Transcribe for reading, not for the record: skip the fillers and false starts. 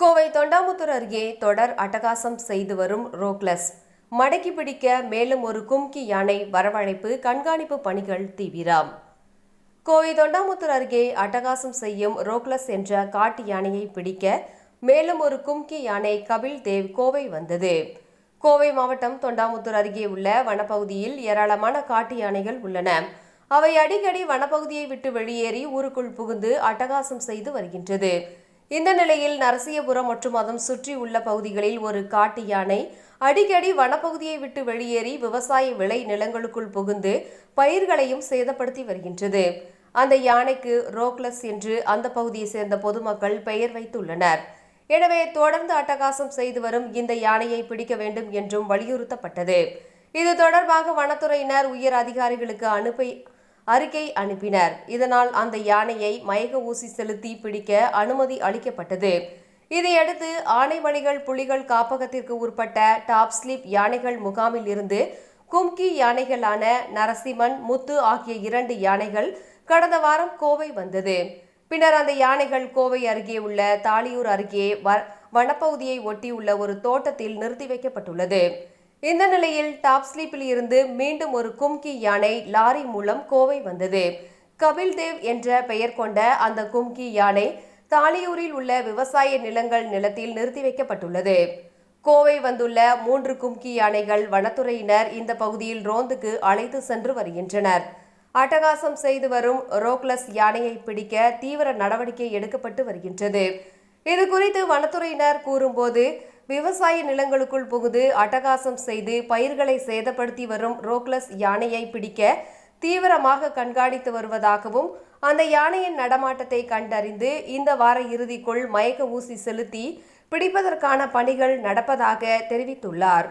கோவை தொண்டாமுத்தூர் அருகே தொடர் அட்டகாசம் செய்து வரும் ரோக்லஸ் மடக்கி பிடிக்க மேலும் ஒரு கும்கி யானை வரவழைப்பு கண்காணிப்பு பணிகள் தீவிரம். கோவை தொண்டாமுத்தூர் அருகே அட்டகாசம் செய்யும் ரோக்லஸ் என்ற காட்டு யானையை பிடிக்க மேலும் ஒரு கும்கி யானை கபில் தேவ் கோவை வந்தது. கோவை மாவட்டம் தொண்டாமுத்தூர் அருகே உள்ள வனப்பகுதியில் ஏராளமான காட்டு யானைகள் உள்ளன. அவை அடிக்கடி வனப்பகுதியை விட்டு வெளியேறி ஊருக்குள் புகுந்து அட்டகாசம் செய்து வருகின்றது. இந்த நிலையில் நரசியபுரம் மற்றும் அதன் சுற்றி உள்ள பகுதிகளில் ஒரு காட்டு யானை அடிக்கடி வனப்பகுதியை விட்டு வெளியேறி விவசாய விளை நிலங்களுக்குள் புகுந்து பயிர்களையும் சேதப்படுத்தி வருகின்றது. அந்த யானைக்கு ரோக்லஸ் என்று அந்த பகுதியை சேர்ந்த பொதுமக்கள் பெயர் வைத்துள்ளனர். எனவே தொடர்ந்து அட்டகாசம் செய்து வரும் இந்த யானையை பிடிக்க வேண்டும் என்றும் வலியுறுத்தப்பட்டது. இது தொடர்பாக வனத்துறையினர் உயர் அதிகாரிகளுக்கு அறிக்கை அனுப்பினர். இதனால் அந்த யானையை மயக்க ஊசி செலுத்தி பிடிக்க அனுமதி அளிக்கப்பட்டது. இதையடுத்து ஆனைமணிகள் புலிகள் காப்பகத்திற்கு உட்பட்ட டாப் ஸ்லிப் யானைகள் முகாமில் இருந்து கும்கி யானைகளான நரசிம்மன், முத்து ஆகிய 2 யானைகள் கடந்த வாரம் கோவை வந்தது. பின்னர் அந்த யானைகள் கோவை அருகே உள்ள தாளியூர் அருகே வனப்பகுதியை ஒட்டியுள்ள ஒரு தோட்டத்தில் நிறுத்தி வைக்கப்பட்டுள்ளது. இந்த நிலையில் டாப் ஸ்லீப்பில் இருந்து மீண்டும் ஒரு கும்கி யானை லாரி மூலம் கோவை வந்தது. கபில் தேவ் என்ற பெயர் கொண்ட அந்த கும்கி யானை தாளியூரில் உள்ள விவசாய நிலத்தில் நிறுத்தி வைக்கப்பட்டுள்ளது. கோவை வந்துள்ள 3 கும்கி யானைகள் வனத்துறையினர் இந்த பகுதியில் ரோந்துக்கு அழைத்து சென்று வருகின்றனர். அட்டகாசம் செய்து வரும் ரோக்லஸ் யானையை பிடிக்க தீவிர நடவடிக்கை எடுக்கப்பட்டு வருகின்றது. இது குறித்து வனத்துறையினர் கூறும்போது, விவசாய நிலங்களுக்குள் புகுந்து அட்டகாசம் செய்து பயிர்களை சேதப்படுத்தி வரும் ரோக்லஸ் யானையை பிடிக்க தீவிரமாக கண்காணித்து வருவதாகவும், அந்த யானையின் நடமாட்டத்தை கண்டறிந்து இந்த வார இறுதிக்குள் மயக்க ஊசி செலுத்தி பிடிப்பதற்கான பணிகள் நடப்பதாக தெரிவித்துள்ளார்.